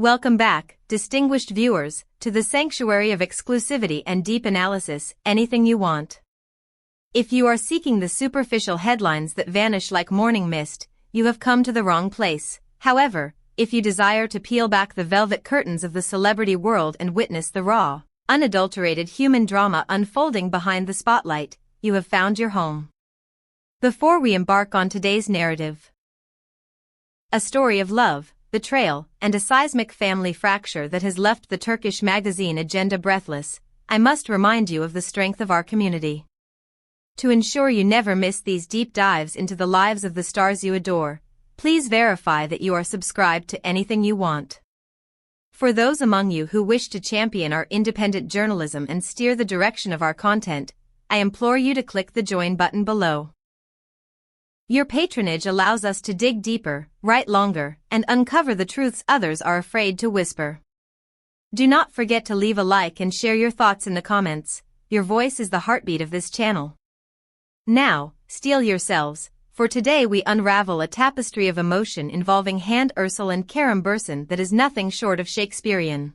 Welcome back, distinguished viewers, to the sanctuary of exclusivity and deep analysis, anything you want. If you are seeking the superficial headlines that vanish like morning mist, you have come to the wrong place. However, if you desire to peel back the velvet curtains of the celebrity world and witness the raw, unadulterated human drama unfolding behind the spotlight, you have found your home. Before we embark on today's narrative, a story of love, betrayal, and a seismic family fracture that has left the Turkish magazine Agenda breathless, I must remind you of the strength of our community. To ensure you never miss these deep dives into the lives of the stars you adore, please verify that you are subscribed to Anything You Want. For those among you who wish to champion our independent journalism and steer the direction of our content, I implore you to click the join button below. Your patronage allows us to dig deeper, write longer, and uncover the truths others are afraid to whisper. Do not forget to leave a like and share your thoughts in the comments. Your voice is the heartbeat of this channel. Now, steel yourselves, for today we unravel a tapestry of emotion involving Hande Erçel and Kerem Bürsin that is nothing short of Shakespearean.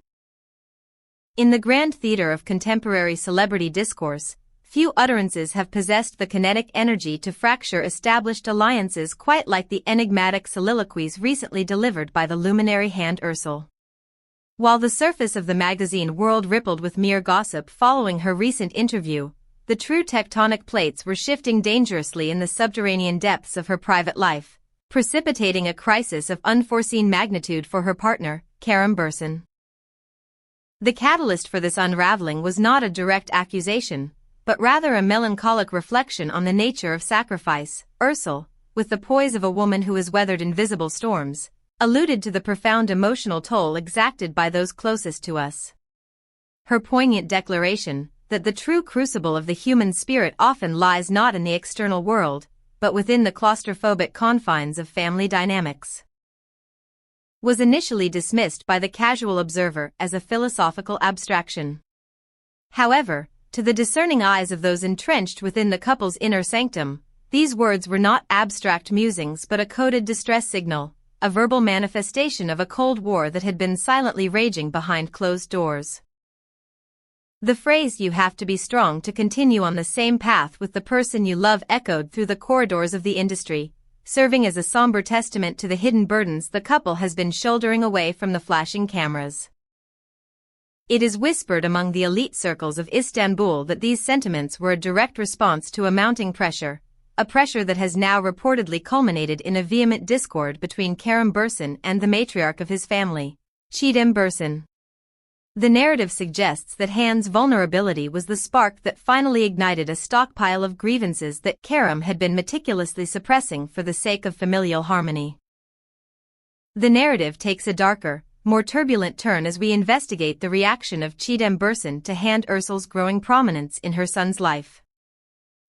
In the grand theater of contemporary celebrity discourse, few utterances have possessed the kinetic energy to fracture established alliances quite like the enigmatic soliloquies recently delivered by the luminary Hande Erçel. While the surface of the magazine world rippled with mere gossip following her recent interview, the true tectonic plates were shifting dangerously in the subterranean depths of her private life, precipitating a crisis of unforeseen magnitude for her partner, Kerem Bürsin. The catalyst for this unraveling was not a direct accusation, but rather a melancholic reflection on the nature of sacrifice. Erçel, with the poise of a woman who has weathered invisible storms, alluded to the profound emotional toll exacted by those closest to us. Her poignant declaration, that the true crucible of the human spirit often lies not in the external world, but within the claustrophobic confines of family dynamics, was initially dismissed by the casual observer as a philosophical abstraction. However, to the discerning eyes of those entrenched within the couple's inner sanctum, these words were not abstract musings but a coded distress signal, a verbal manifestation of a cold war that had been silently raging behind closed doors. The phrase "you have to be strong to continue on the same path with the person you love" echoed through the corridors of the industry, serving as a somber testament to the hidden burdens the couple has been shouldering away from the flashing cameras. It is whispered among the elite circles of Istanbul that these sentiments were a direct response to a mounting pressure, a pressure that has now reportedly culminated in a vehement discord between Kerem Bürsin and the matriarch of his family, Çiğdem Bürsin. The narrative suggests that Hande's vulnerability was the spark that finally ignited a stockpile of grievances that Kerem had been meticulously suppressing for the sake of familial harmony. The narrative takes a darker, more turbulent turn as we investigate the reaction of Çiğdem Bürsin to Hande Erçel's growing prominence in her son's life.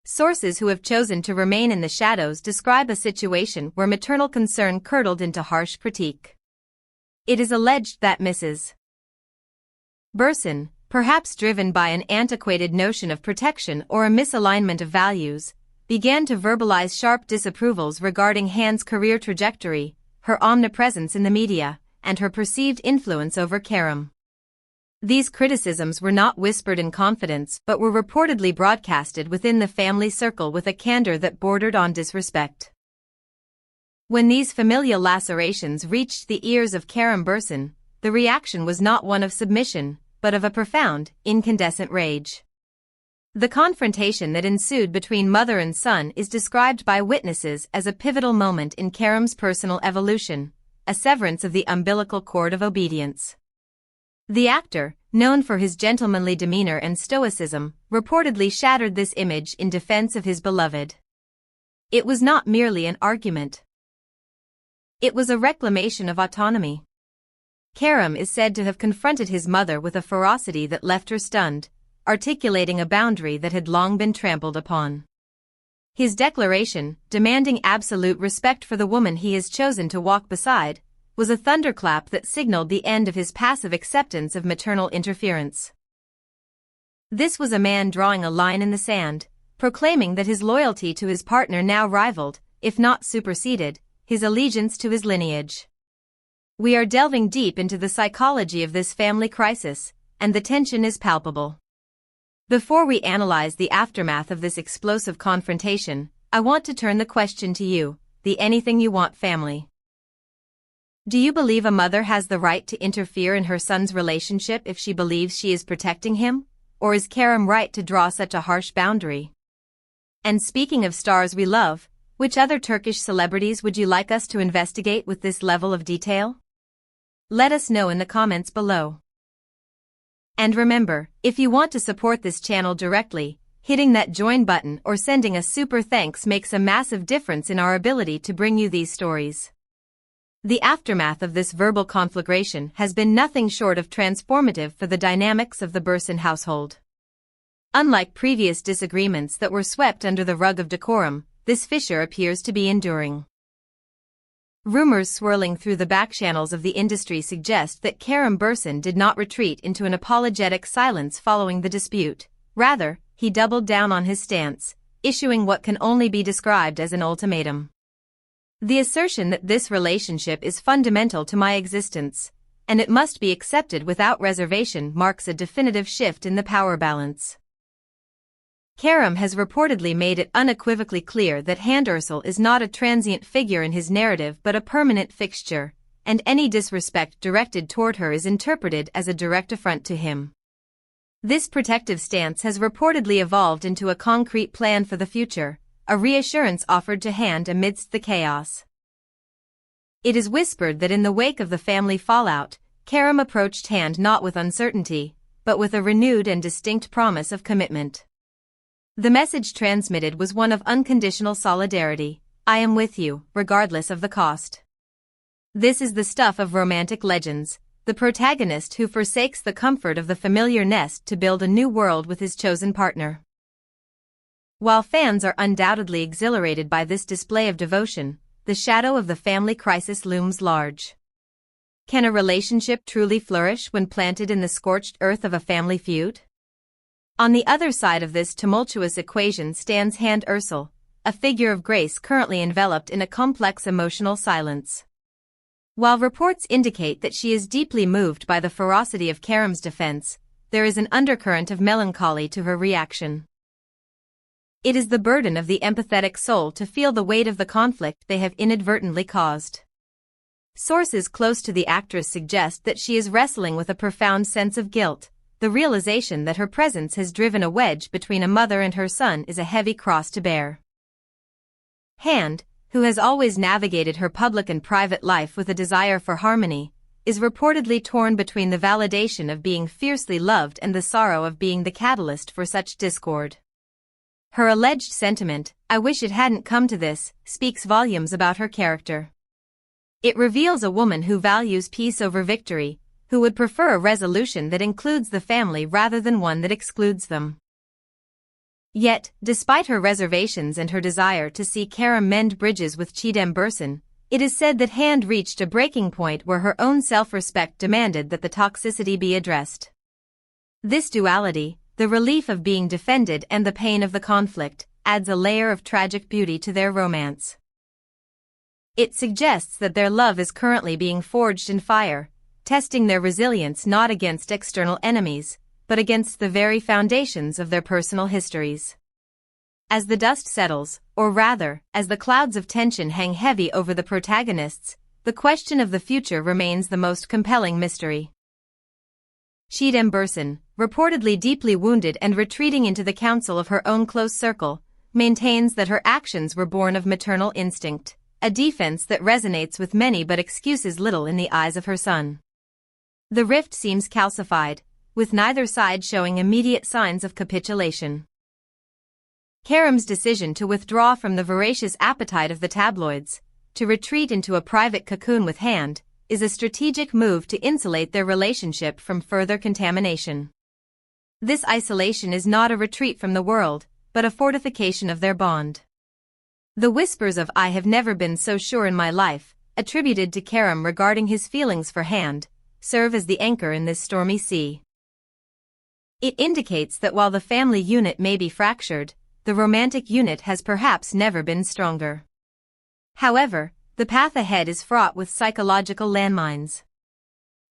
Sources who have chosen to remain in the shadows describe a situation where maternal concern curdled into harsh critique. It is alleged that Mrs. Bürsin, perhaps driven by an antiquated notion of protection or a misalignment of values, began to verbalize sharp disapprovals regarding Hande's career trajectory, her omnipresence in the media, and her perceived influence over Kerem. These criticisms were not whispered in confidence but were reportedly broadcasted within the family circle with a candor that bordered on disrespect. When these familial lacerations reached the ears of Kerem Bürsin, the reaction was not one of submission, but of a profound, incandescent rage. The confrontation that ensued between mother and son is described by witnesses as a pivotal moment in Kerem's personal evolution, a severance of the umbilical cord of obedience. The actor, known for his gentlemanly demeanor and stoicism, reportedly shattered this image in defense of his beloved. It was not merely an argument. It was a reclamation of autonomy. Kerem is said to have confronted his mother with a ferocity that left her stunned, articulating a boundary that had long been trampled upon. His declaration, demanding absolute respect for the woman he has chosen to walk beside, was a thunderclap that signaled the end of his passive acceptance of maternal interference. This was a man drawing a line in the sand, proclaiming that his loyalty to his partner now rivaled, if not superseded, his allegiance to his lineage. We are delving deep into the psychology of this family crisis, and the tension is palpable. Before we analyze the aftermath of this explosive confrontation, I want to turn the question to you, the anything you want family. Do you believe a mother has the right to interfere in her son's relationship if she believes she is protecting him? Or is Kerem right to draw such a harsh boundary? And speaking of stars we love, which other Turkish celebrities would you like us to investigate with this level of detail? Let us know in the comments below. And remember, if you want to support this channel directly, hitting that join button or sending a super thanks makes a massive difference in our ability to bring you these stories. The aftermath of this verbal conflagration has been nothing short of transformative for the dynamics of the Bursin household. Unlike previous disagreements that were swept under the rug of decorum, this fissure appears to be enduring. Rumors swirling through the backchannels of the industry suggest that Kerem Bürsin did not retreat into an apologetic silence following the dispute. Rather, he doubled down on his stance, issuing what can only be described as an ultimatum. The assertion that this relationship is fundamental to my existence, and it must be accepted without reservation, marks a definitive shift in the power balance. Kerem has reportedly made it unequivocally clear that Hande Erçel is not a transient figure in his narrative but a permanent fixture, and any disrespect directed toward her is interpreted as a direct affront to him. This protective stance has reportedly evolved into a concrete plan for the future, a reassurance offered to Hande amidst the chaos. It is whispered that in the wake of the family fallout, Kerem approached Hande not with uncertainty, but with a renewed and distinct promise of commitment. The message transmitted was one of unconditional solidarity. I am with you, regardless of the cost. This is the stuff of romantic legends, the protagonist who forsakes the comfort of the familiar nest to build a new world with his chosen partner. While fans are undoubtedly exhilarated by this display of devotion, the shadow of the family crisis looms large. Can a relationship truly flourish when planted in the scorched earth of a family feud? On the other side of this tumultuous equation stands Hande Erçel, a figure of grace currently enveloped in a complex emotional silence. While reports indicate that she is deeply moved by the ferocity of Kerem's defense, there is an undercurrent of melancholy to her reaction. It is the burden of the empathetic soul to feel the weight of the conflict they have inadvertently caused. Sources close to the actress suggest that she is wrestling with a profound sense of guilt. The realization that her presence has driven a wedge between a mother and her son is a heavy cross to bear. Hande, who has always navigated her public and private life with a desire for harmony, is reportedly torn between the validation of being fiercely loved and the sorrow of being the catalyst for such discord. Her alleged sentiment, "I wish it hadn't come to this," speaks volumes about her character. It reveals a woman who values peace over victory, who would prefer a resolution that includes the family rather than one that excludes them. Yet, despite her reservations and her desire to see Kerem mend bridges with Çiğdem Bürsin, it is said that Hande reached a breaking point where her own self-respect demanded that the toxicity be addressed. This duality, the relief of being defended and the pain of the conflict, adds a layer of tragic beauty to their romance. It suggests that their love is currently being forged in fire, testing their resilience not against external enemies, but against the very foundations of their personal histories. As the dust settles, or rather, as the clouds of tension hang heavy over the protagonists, the question of the future remains the most compelling mystery. Çiğdem Bürsin, reportedly deeply wounded and retreating into the counsel of her own close circle, maintains that her actions were born of maternal instinct, a defense that resonates with many but excuses little in the eyes of her son. The rift seems calcified, with neither side showing immediate signs of capitulation. Kerem's decision to withdraw from the voracious appetite of the tabloids, to retreat into a private cocoon with Hande, is a strategic move to insulate their relationship from further contamination. This isolation is not a retreat from the world, but a fortification of their bond. The whispers of "I have never been so sure in my life," attributed to Kerem regarding his feelings for Hande, serve as the anchor in this stormy sea. It indicates that while the family unit may be fractured, the romantic unit has perhaps never been stronger. However, the path ahead is fraught with psychological landmines.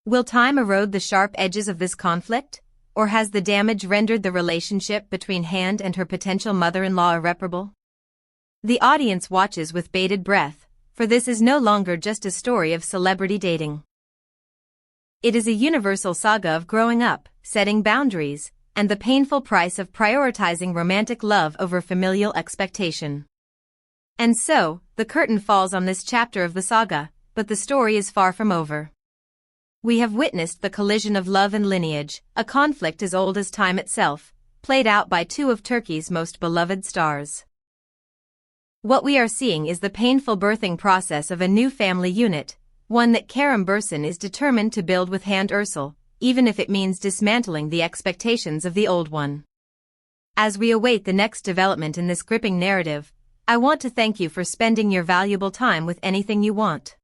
Will time erode the sharp edges of this conflict, or has the damage rendered the relationship between Han and her potential mother-in-law irreparable? The audience watches with bated breath, for this is no longer just a story of celebrity dating. It is a universal saga of growing up, setting boundaries, and the painful price of prioritizing romantic love over familial expectation. And so, the curtain falls on this chapter of the saga, but the story is far from over. We have witnessed the collision of love and lineage, a conflict as old as time itself, played out by two of Turkey's most beloved stars. What we are seeing is the painful birthing process of a new family unit, one that Kerem Bürsin is determined to build with Hande Erçel, even if it means dismantling the expectations of the old one. As we await the next development in this gripping narrative, I want to thank you for spending your valuable time with Anything You Want.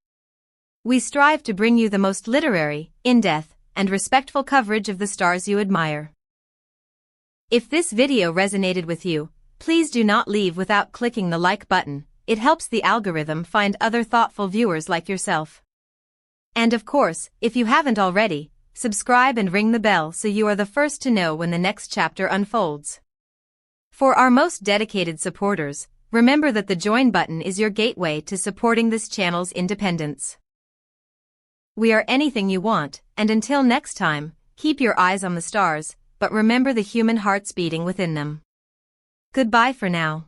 We strive to bring you the most literary, in-depth, and respectful coverage of the stars you admire. If this video resonated with you, please do not leave without clicking the like button. It helps the algorithm find other thoughtful viewers like yourself. And of course, if you haven't already, subscribe and ring the bell so you are the first to know when the next chapter unfolds. For our most dedicated supporters, remember that the join button is your gateway to supporting this channel's independence. We are Anything You Want, and until next time, keep your eyes on the stars, but remember the human hearts beating within them. Goodbye for now.